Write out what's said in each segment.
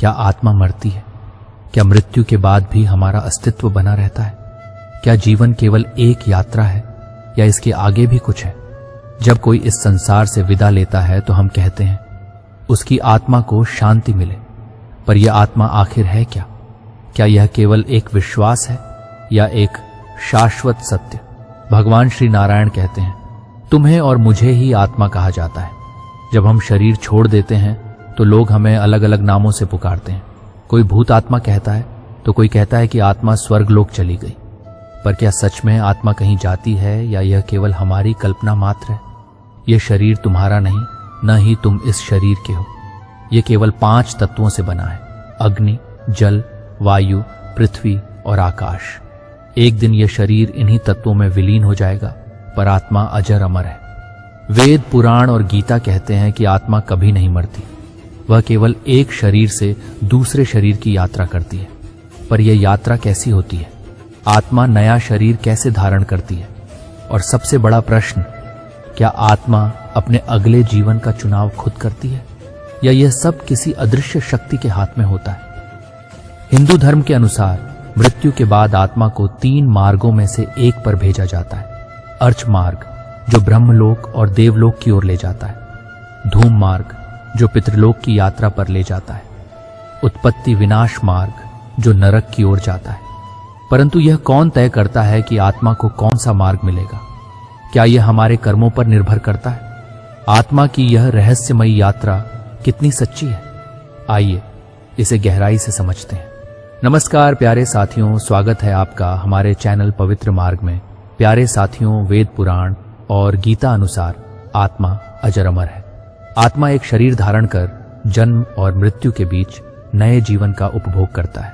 क्या आत्मा मरती है? क्या मृत्यु के बाद भी हमारा अस्तित्व बना रहता है? क्या जीवन केवल एक यात्रा है या इसके आगे भी कुछ है? जब कोई इस संसार से विदा लेता है तो हम कहते हैं उसकी आत्मा को शांति मिले, पर यह आत्मा आखिर है क्या? क्या यह केवल एक विश्वास है या एक शाश्वत सत्य? भगवान श्री नारायण कहते हैं, तुम्हें और मुझे ही आत्मा कहा जाता है। जब हम शरीर छोड़ देते हैं तो लोग हमें अलग अलग नामों से पुकारते हैं। कोई भूत आत्मा कहता है तो कोई कहता है कि आत्मा स्वर्गलोक चली गई। पर क्या सच में आत्मा कहीं जाती है या यह केवल हमारी कल्पना मात्र है? यह शरीर तुम्हारा नहीं, न ही तुम इस शरीर के हो। यह केवल 5 तत्वों से बना है: अग्नि, जल, वायु, पृथ्वी और आकाश। एक दिन यह शरीर इन्हीं तत्वों में विलीन हो जाएगा, पर आत्मा अजर अमर है। वेद, पुराण और गीता कहते हैं कि आत्मा कभी नहीं मरती, वह केवल एक शरीर से दूसरे शरीर की यात्रा करती है। पर यह यात्रा कैसी होती है? आत्मा नया शरीर कैसे धारण करती है? और सबसे बड़ा प्रश्न, क्या आत्मा अपने अगले जीवन का चुनाव खुद करती है या यह सब किसी अदृश्य शक्ति के हाथ में होता है? हिंदू धर्म के अनुसार मृत्यु के बाद आत्मा को 3 मार्गों में से एक पर भेजा जाता है। अर्च मार्ग, जो ब्रह्मलोक और देवलोक की ओर ले जाता है। धूम मार्ग, जो पितृलोक की यात्रा पर ले जाता है। उत्पत्ति विनाश मार्ग, जो नरक की ओर जाता है। परंतु यह कौन तय करता है कि आत्मा को कौन सा मार्ग मिलेगा? क्या यह हमारे कर्मों पर निर्भर करता है? आत्मा की यह रहस्यमयी यात्रा कितनी सच्ची है? आइए इसे गहराई से समझते हैं। नमस्कार प्यारे साथियों, स्वागत है आपका हमारे चैनल पवित्र मार्ग में। प्यारे साथियों, वेद, पुराण और गीता अनुसार आत्मा अजर अमर है। आत्मा एक शरीर धारण कर जन्म और मृत्यु के बीच नए जीवन का उपभोग करता है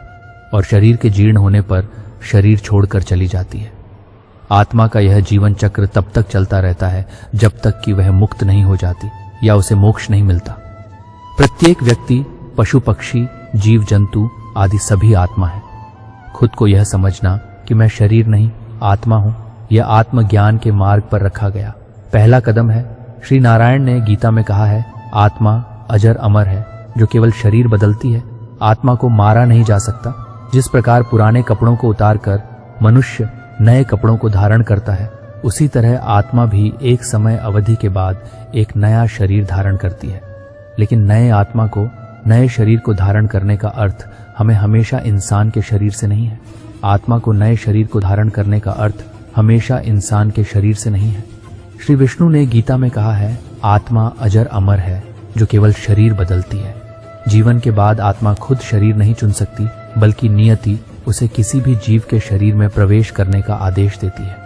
और शरीर के जीर्ण होने पर शरीर छोड़कर चली जाती है। आत्मा का यह जीवन चक्र तब तक चलता रहता है जब तक कि वह मुक्त नहीं हो जाती या उसे मोक्ष नहीं मिलता। प्रत्येक व्यक्ति, पशु पक्षी, जीव जंतु आदि सभी आत्मा है। खुद को यह समझना कि मैं शरीर नहीं आत्मा हूं, यह आत्मज्ञान के मार्ग पर रखा गया पहला कदम है। श्री नारायण ने गीता में कहा है, आत्मा अजर अमर है जो केवल शरीर बदलती है। आत्मा को मारा नहीं जा सकता। जिस प्रकार पुराने कपड़ों को उतारकर मनुष्य नए कपड़ों को धारण करता है, उसी तरह आत्मा भी एक समय अवधि के बाद एक नया शरीर धारण करती है। लेकिन नए आत्मा को, नए शरीर को धारण करने का अर्थ हमें हमेशा इंसान के शरीर से नहीं है। आत्मा को नए शरीर को धारण करने का अर्थ हमेशा इंसान के शरीर से नहीं है। श्री विष्णु ने गीता में कहा है, आत्मा अजर अमर है जो केवल शरीर बदलती है। जीवन के बाद आत्मा खुद शरीर नहीं चुन सकती, बल्कि नियति उसे किसी भी जीव के शरीर में प्रवेश करने का आदेश देती है।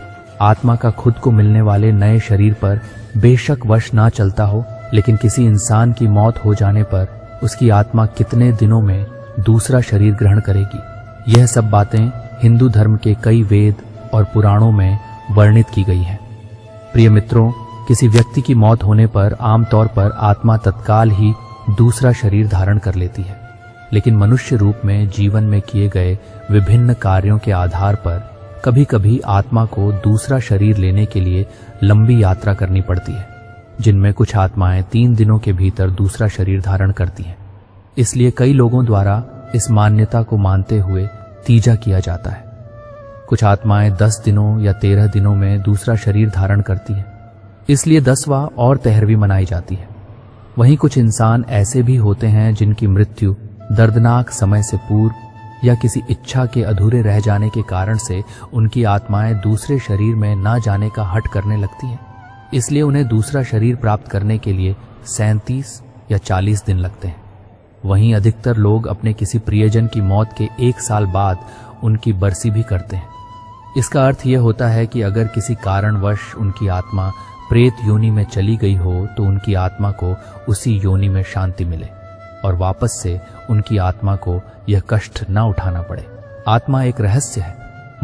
आत्मा का खुद को मिलने वाले नए शरीर पर बेशक वश ना चलता हो, लेकिन किसी इंसान की मौत हो जाने पर उसकी आत्मा कितने दिनों में दूसरा शरीर ग्रहण करेगी, यह सब बातें हिंदू धर्म के कई वेद और पुराणों में वर्णित की गई हैं। प्रिय मित्रों, किसी व्यक्ति की मौत होने पर आमतौर पर आत्मा तत्काल ही दूसरा शरीर धारण कर लेती है, लेकिन मनुष्य रूप में जीवन में किए गए विभिन्न कार्यों के आधार पर कभी कभी आत्मा को दूसरा शरीर लेने के लिए लंबी यात्रा करनी पड़ती है, जिनमें कुछ आत्माएं 3 दिनों के भीतर दूसरा शरीर धारण करती हैं। इसलिए कई लोगों द्वारा इस मान्यता को मानते हुए तीजा किया जाता है। कुछ आत्माएं 10 दिनों या 13 दिनों में दूसरा शरीर धारण करती हैं, इसलिए 10वां और 13वीं मनाई जाती है। वहीं कुछ इंसान ऐसे भी होते हैं जिनकी मृत्यु दर्दनाक समय से पूर्व या किसी इच्छा के अधूरे रह जाने के कारण से उनकी आत्माएं दूसरे शरीर में ना जाने का हठ करने लगती हैं। इसलिए उन्हें दूसरा शरीर प्राप्त करने के लिए 37 या 40 दिन लगते हैं। वहीं अधिकतर लोग अपने किसी प्रियजन की मौत के 1 साल बाद उनकी बरसी भी करते हैं। इसका अर्थ यह होता है कि अगर किसी कारणवश उनकी आत्मा प्रेत योनि में चली गई हो तो उनकी आत्मा को उसी योनि में शांति मिले और वापस से उनकी आत्मा को यह कष्ट न उठाना पड़े। आत्मा एक रहस्य है।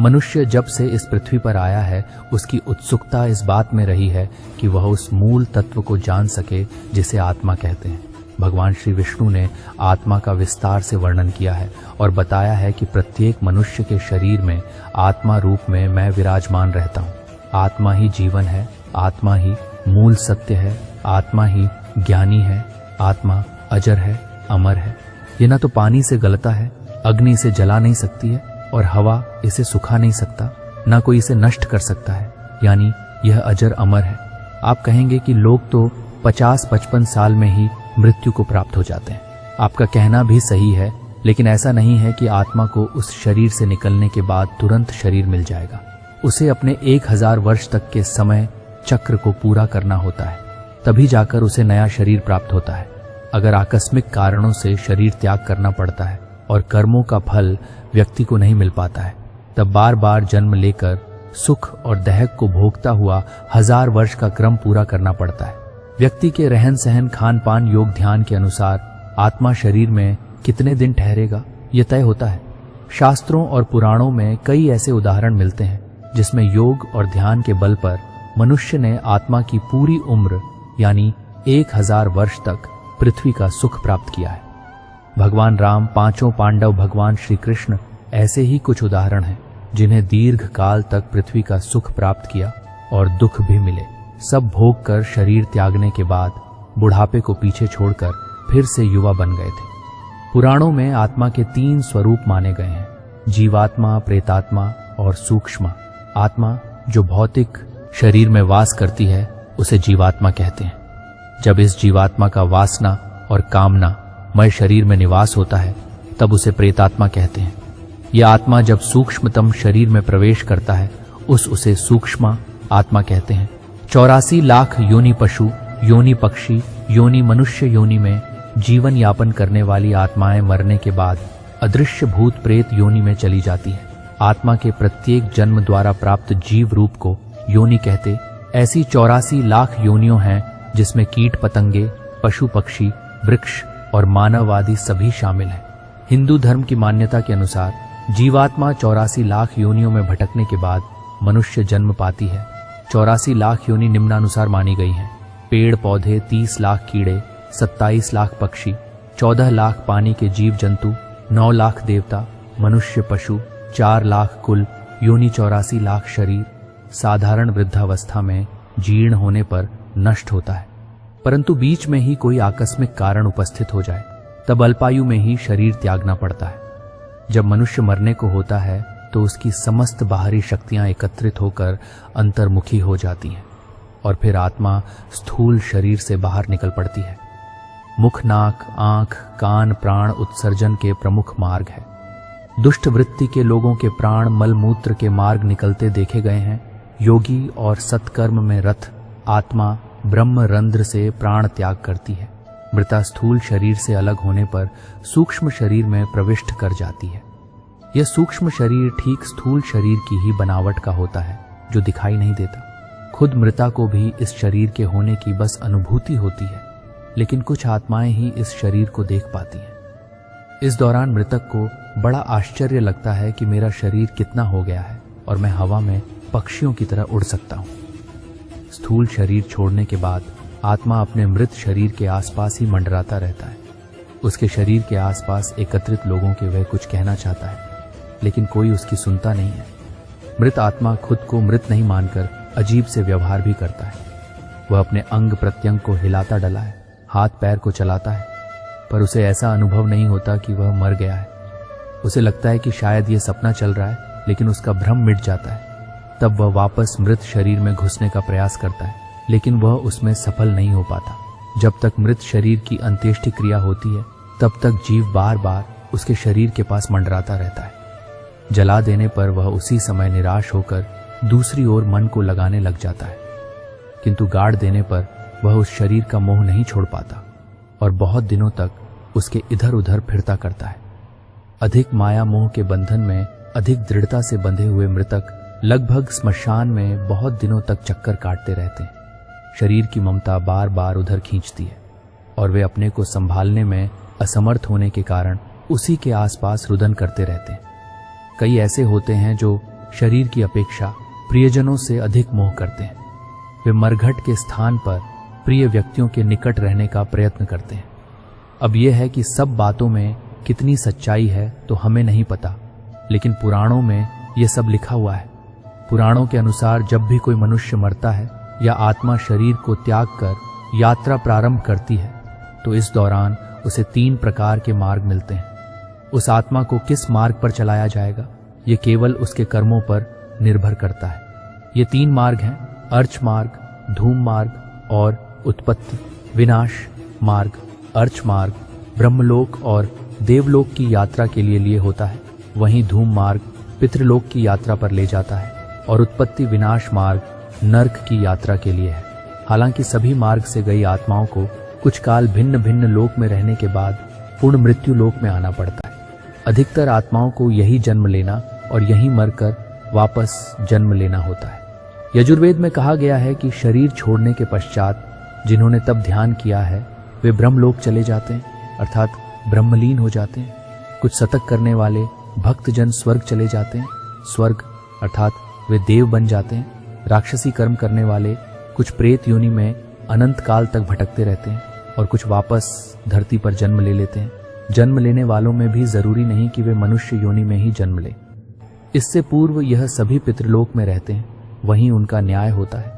मनुष्य जब से इस पृथ्वी पर आया है, उसकी उत्सुकता इस बात में रही है कि वह उस मूल तत्व को जान सके जिसे आत्मा कहते हैं। भगवान श्री विष्णु ने आत्मा का विस्तार से वर्णन किया है और बताया है कि प्रत्येक मनुष्य के शरीर में आत्मा रूप में मैं विराजमान रहता हूँ। आत्मा ही जीवन है, आत्मा ही मूल सत्य है, आत्मा ही ज्ञानी है, आत्मा अजर है, अमर है। ये ना तो पानी से गलता है, अग्नि इसे जला नहीं सकती है और हवा इसे सुखा नहीं सकता, ना कोई इसे नष्ट कर सकता है, यानी यह अजर अमर है। आप कहेंगे कि लोग तो 50-55 साल में ही मृत्यु को प्राप्त हो जाते हैं। आपका कहना भी सही है, लेकिन ऐसा नहीं है कि आत्मा को उस शरीर से निकलने के बाद तुरंत शरीर मिल जाएगा। उसे अपने 1000 वर्ष तक के समय चक्र को पूरा करना होता है, तभी जाकर उसे नया शरीर प्राप्त होता है। अगर आकस्मिक कारणों से शरीर त्याग करना पड़ता है और कर्मों का फल व्यक्ति को नहीं मिल पाता है, तब बार बार जन्म लेकर सुख और दहक को भोगता हुआ 1000 वर्ष का क्रम पूरा करना पड़ता है। व्यक्ति के रहन सहन, खान पान, योग ध्यान के अनुसार आत्मा शरीर में कितने दिन ठहरेगा यह तय होता है। शास्त्रों और पुराणों में कई ऐसे उदाहरण मिलते हैं जिसमें योग और ध्यान के बल पर मनुष्य ने आत्मा की पूरी उम्र यानी 1000 वर्ष तक पृथ्वी का सुख प्राप्त किया है। भगवान राम, 5 पांडव, भगवान श्री कृष्ण ऐसे ही कुछ उदाहरण हैं जिन्हें दीर्घ काल तक पृथ्वी का सुख प्राप्त किया और दुख भी मिले। सब भोग कर शरीर त्यागने के बाद बुढ़ापे को पीछे छोड़कर फिर से युवा बन गए थे। पुराणों में आत्मा के 3 स्वरूप माने गए हैं, जीवात्मा, प्रेतात्मा और सूक्ष्म आत्मा। जो भौतिक शरीर में वास करती है उसे जीवात्मा कहते हैं। जब इस जीवात्मा का वासना और कामना मय शरीर में निवास होता है तब उसे प्रेतात्मा कहते हैं। यह आत्मा जब सूक्ष्मतम शरीर में प्रवेश करता है उसे सूक्ष्म आत्मा कहते हैं। 84 लाख योनि पशु, योनि पक्षी, योनि मनुष्य योनि में जीवन यापन करने वाली आत्माएं मरने के बाद अदृश्य भूत प्रेत योनि में चली जाती है। आत्मा के प्रत्येक जन्म द्वारा प्राप्त जीव रूप को योनि कहते। ऐसी 84 लाख योनियों हैं जिसमें कीट पतंगे, पशु पक्षी, वृक्ष और मानव आदि सभी शामिल हैं। हिंदू धर्म की मान्यता के अनुसार जीवात्मा 84 लाख योनियों में भटकने के बाद मनुष्य जन्म पाती है। 84 लाख योनि निम्नानुसार मानी गई हैं। पेड़ पौधे, 30 लाख कीड़े, 27 लाख पक्षी, 14 लाख पानी के जीव जंतु, 9 लाख देवता, मनुष्य पशु, 4 लाख कुल योनि, 84 लाख शरीर साधारण वृद्धावस्था में जीर्ण होने पर नष्ट होता है। परंतु बीच में ही कोई आकस्मिक कारण उपस्थित हो जाए तब अल्पायु में ही शरीर त्यागना पड़ता है। जब मनुष्य मरने को होता है तो उसकी समस्त बाहरी शक्तियां एकत्रित होकर अंतर्मुखी हो जाती हैं और फिर आत्मा स्थूल शरीर से बाहर निकल पड़ती है। मुख, नाक, आंख, कान, प्राण उत्सर्जन के प्रमुख मार्ग है। दुष्ट वृत्ति के लोगों के प्राण मल मूत्र के मार्ग निकलते देखे गए हैं। योगी और सत्कर्म में रत आत्मा ब्रह्म रंध्र से प्राण त्याग करती है। मृता स्थूल शरीर से अलग होने पर सूक्ष्म शरीर में प्रविष्ट कर जाती है। यह सूक्ष्म शरीर ठीक स्थूल शरीर की ही बनावट का होता है जो दिखाई नहीं देता। खुद मृता को भी इस शरीर के होने की बस अनुभूति होती है, लेकिन कुछ आत्माएं ही इस शरीर को देख पाती हैं। इस दौरान मृतक को बड़ा आश्चर्य लगता है कि मेरा शरीर कितना हो गया है और मैं हवा में पक्षियों की तरह उड़ सकता हूँ। स्थूल शरीर छोड़ने के बाद आत्मा अपने मृत शरीर के आसपास ही मंडराता रहता है। उसके शरीर के आसपास एकत्रित लोगों के वह कुछ कहना चाहता है, लेकिन कोई उसकी सुनता नहीं है। मृत आत्मा खुद को मृत नहीं मानकर अजीब से व्यवहार भी करता है। वह अपने अंग प्रत्यंग को हिलाता डला है, हाथ पैर को चलाता है, पर उसे ऐसा अनुभव नहीं होता कि वह मर गया है। उसे लगता है कि शायद यह सपना चल रहा है, लेकिन उसका भ्रम मिट जाता है। तब वह वापस मृत शरीर में घुसने का प्रयास करता है, लेकिन वह उसमें सफल नहीं हो पाता। जब तक मृत शरीर की अंत्येष्टि क्रिया होती है तब तक जीव बार बार उसके शरीर के पास मंडराता रहता है। जला देने पर वह उसी समय निराश होकर दूसरी ओर मन को लगाने लग जाता है, किंतु गाड़ देने पर वह उस शरीर का मोह नहीं छोड़ पाता और बहुत दिनों तक उसके इधर उधर फिरता करता है। अधिक माया मोह के बंधन में अधिक दृढ़ता से बंधे हुए मृतक लगभग स्मशान में बहुत दिनों तक चक्कर काटते रहते हैं। शरीर की ममता बार बार उधर खींचती है और वे अपने को संभालने में असमर्थ होने के कारण उसी के आसपास रुदन करते रहते हैं। कई ऐसे होते हैं जो शरीर की अपेक्षा प्रियजनों से अधिक मोह करते हैं। वे मरघट के स्थान पर प्रिय व्यक्तियों के निकट रहने का प्रयत्न करते हैं। अब यह है कि सब बातों में कितनी सच्चाई है तो हमें नहीं पता, लेकिन पुराणों में यह सब लिखा हुआ है। पुराणों के अनुसार जब भी कोई मनुष्य मरता है या आत्मा शरीर को त्याग कर यात्रा प्रारंभ करती है तो इस दौरान उसे 3 प्रकार के मार्ग मिलते हैं। उस आत्मा को किस मार्ग पर चलाया जाएगा, ये केवल उसके कर्मों पर निर्भर करता है। ये 3 मार्ग हैं, अर्च मार्ग, धूम मार्ग और उत्पत्ति विनाश मार्ग। अर्च मार्ग ब्रह्मलोक और देवलोक की यात्रा के लिए होता है, वहीं धूम मार्ग पितृलोक की यात्रा पर ले जाता है और उत्पत्ति विनाश मार्ग नर्क की यात्रा के लिए है। हालांकि सभी मार्ग से गई आत्माओं को कुछ काल भिन्न भिन्न लोक में रहने के बाद पूर्ण मृत्यु लोक में आना पड़ता है। अधिकतर आत्माओं को यही जन्म लेना और यहीं मरकर वापस जन्म लेना होता है। यजुर्वेद में कहा गया है कि शरीर छोड़ने के पश्चात जिन्होंने तब ध्यान किया है वे ब्रह्मलोक चले जाते हैं, अर्थात ब्रह्मलीन हो जाते हैं। कुछ सतक करने वाले भक्तजन स्वर्ग चले जाते हैं, स्वर्ग अर्थात वे देव बन जाते हैं। राक्षसी कर्म करने वाले कुछ प्रेत योनि में अनंत काल तक भटकते रहते हैं और कुछ वापस धरती पर जन्म ले लेते हैं। जन्म लेने वालों में भी जरूरी नहीं कि वे मनुष्य योनि में ही जन्म लें। इससे पूर्व यह सभी पितृलोक में रहते हैं, वहीं उनका न्याय होता है।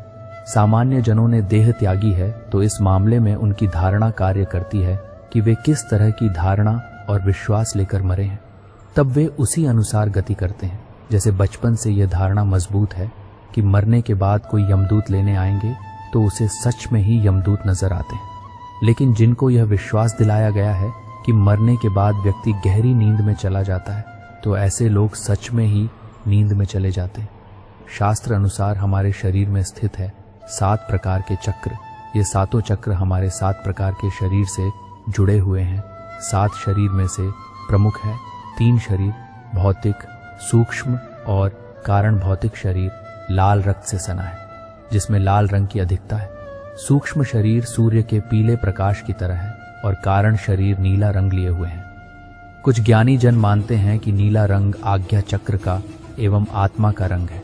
सामान्य जनों ने देह त्यागी है तो इस मामले में उनकी धारणा कार्य करती है कि वे किस तरह की धारणा और विश्वास लेकर मरे हैं, तब वे उसी अनुसार गति करते हैं। जैसे बचपन से यह धारणा मजबूत है कि मरने के बाद कोई यमदूत लेने आएंगे तो उसे सच में ही यमदूत नजर आते हैं। लेकिन जिनको यह विश्वास दिलाया गया है कि मरने के बाद व्यक्ति गहरी नींद में चला जाता है, तो ऐसे लोग सच में ही नींद में चले जाते हैं। शास्त्र अनुसार हमारे शरीर में स्थित है 7 प्रकार के चक्र। ये 7 चक्र हमारे 7 प्रकार के शरीर से जुड़े हुए हैं। 7 शरीर में से प्रमुख है 3 शरीर, भौतिक, सूक्ष्म और कारण भौतिक शरीर लाल रक्त से सना है, जिसमें लाल रंग की अधिकता है। सूक्ष्म शरीर सूर्य के पीले प्रकाश की तरह है और कारण शरीर नीला रंग लिए हुए हैं। कुछ ज्ञानी जन मानते हैं कि नीला रंग आज्ञा चक्र का एवं आत्मा का रंग है।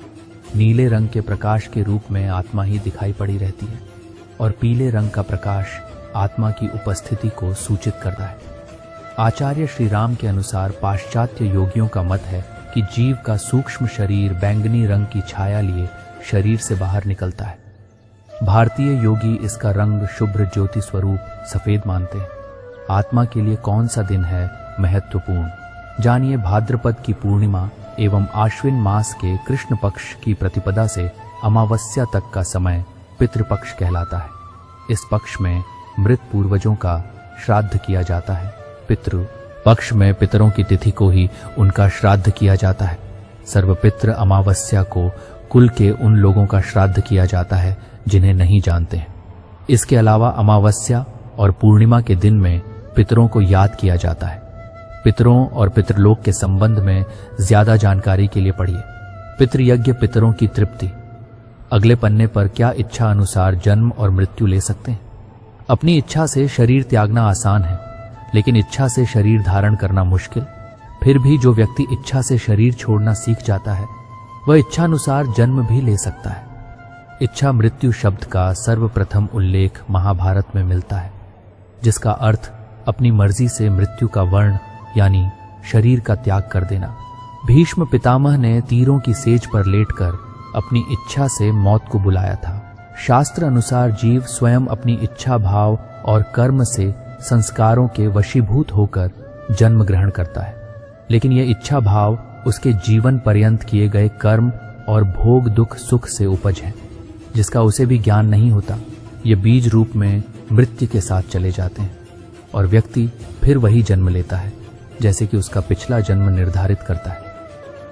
नीले रंग के प्रकाश के रूप में आत्मा ही दिखाई पड़ी रहती है और पीले रंग का प्रकाश आत्मा की उपस्थिति को सूचित करता है। आचार्य श्री राम के अनुसार पाश्चात्य योगियों का मत है कि जीव का सूक्ष्म शरीर बैंगनी रंग की छाया लिए शरीर से बाहर निकलता है। भारतीय योगी इसका रंग शुभ्र ज्योति स्वरूप सफेद मानते हैं। आत्मा के लिए कौन सा दिन है महत्वपूर्ण, जानिए भाद्रपद की पूर्णिमा एवं आश्विन मास के कृष्ण पक्ष की प्रतिपदा से अमावस्या तक का समय पितृपक्ष कहलाता है। इस पक्ष में मृत पूर्वजों का श्राद्ध किया जाता है। पितृ पक्ष में पितरों की तिथि को ही उनका श्राद्ध किया जाता है। सर्वपितृ अमावस्या को कुल के उन लोगों का श्राद्ध किया जाता है जिन्हें नहीं जानते हैं। इसके अलावा अमावस्या और पूर्णिमा के दिन में पितरों को याद किया जाता है। पितरों और पितृलोक के संबंध में ज्यादा जानकारी के लिए पढ़िए पितृयज्ञ पितरों की तृप्ति। अगले पन्ने पर क्या इच्छा अनुसार जन्म और मृत्यु ले सकते हैं। अपनी इच्छा से शरीर त्यागना आसान है, लेकिन इच्छा से शरीर धारण करना मुश्किल। फिर भी जो व्यक्ति इच्छा से शरीर छोड़ना सीख जाता है वह इच्छानुसार जन्म भी ले सकता है। इच्छा मृत्यु शब्द का सर्वप्रथम उल्लेख महाभारत में मिलता है, जिसका अर्थ अपनी मर्जी से मृत्यु का वर्ण यानी शरीर का त्याग कर देना। भीष्म पितामह ने तीरों की सेज पर लेटकर अपनी इच्छा से मौत को बुलाया था। शास्त्र अनुसार जीव स्वयं अपनी इच्छा भाव और कर्म से संस्कारों के वशीभूत होकर जन्म ग्रहण करता है, लेकिन यह इच्छा भाव उसके जीवन पर्यंत किए गए कर्म और भोग दुख सुख से उपज है, जिसका उसे भी ज्ञान नहीं होता। ये बीज रूप में मृत्यु के साथ चले जाते हैं और व्यक्ति फिर वही जन्म लेता है जैसे कि उसका पिछला जन्म निर्धारित करता है।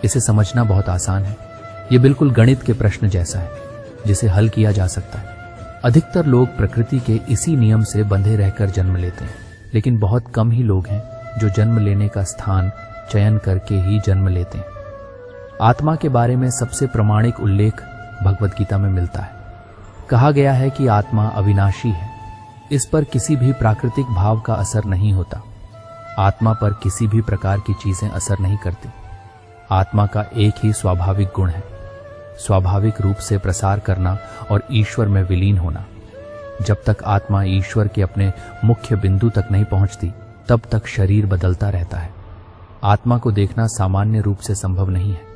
इसे समझना बहुत आसान है। ये बिल्कुल गणित के प्रश्न जैसा है जिसे हल किया जा सकता है। अधिकतर लोग प्रकृति के इसी नियम से बंधे रहकर जन्म लेते हैं, लेकिन बहुत कम ही लोग हैं जो जन्म लेने का स्थान चयन करके ही जन्म लेते हैं। आत्मा के बारे में सबसे प्रामाणिक उल्लेख भगवद गीता में मिलता है। कहा गया है कि आत्मा अविनाशी है, इस पर किसी भी प्राकृतिक भाव का असर नहीं होता। आत्मा पर किसी भी प्रकार की चीजें असर नहीं करती। आत्मा का एक ही स्वाभाविक गुण है, स्वाभाविक रूप से प्रसार करना और ईश्वर में विलीन होना। जब तक आत्मा ईश्वर के अपने मुख्य बिंदु तक नहीं पहुंचती, तब तक शरीर बदलता रहता है। आत्मा को देखना सामान्य रूप से संभव नहीं है।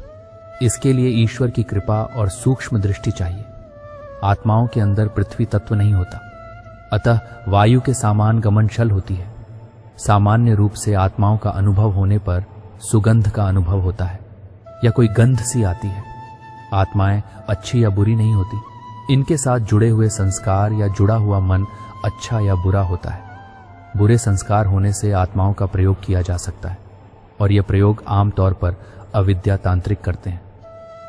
इसके लिए ईश्वर की कृपा और सूक्ष्म दृष्टि चाहिए। आत्माओं के अंदर पृथ्वी तत्व नहीं होता, अतः वायु के समान गमनशल होती है। सामान्य रूप से आत्माओं का अनुभव होने पर सुगंध का अनुभव होता है या कोई गंध सी आती है। आत्माएं अच्छी या बुरी नहीं होती, इनके साथ जुड़े हुए संस्कार या जुड़ा हुआ मन अच्छा या बुरा होता है। बुरे संस्कार होने से आत्माओं का प्रयोग किया जा सकता है और यह प्रयोग आमतौर पर अविद्या तांत्रिक करते हैं।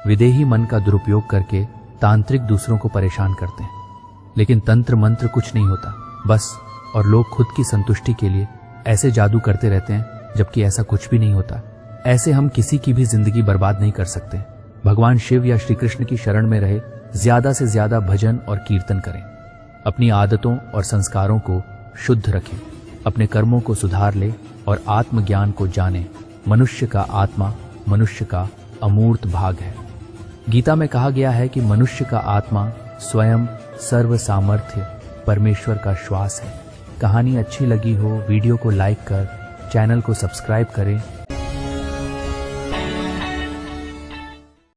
विदेही मन का दुरुपयोग करके तांत्रिक दूसरों को परेशान करते हैं, लेकिन तंत्र मंत्र कुछ नहीं होता बस, और लोग खुद की संतुष्टि के लिए ऐसे जादू करते रहते हैं जबकि ऐसा कुछ भी नहीं होता। ऐसे हम किसी की भी जिंदगी बर्बाद नहीं कर सकते। भगवान शिव या श्री कृष्ण की शरण में रहे, ज्यादा से ज्यादा भजन और कीर्तन करें, अपनी आदतों और संस्कारों को शुद्ध रखें, अपने कर्मों को सुधार ले और आत्मज्ञान को जाने। मनुष्य का आत्मा मनुष्य का अमूर्त भाग है। गीता में कहा गया है कि मनुष्य का आत्मा स्वयं सर्व सामर्थ्य परमेश्वर का श्वास है। कहानी अच्छी लगी हो वीडियो को लाइक कर चैनल को सब्सक्राइब करें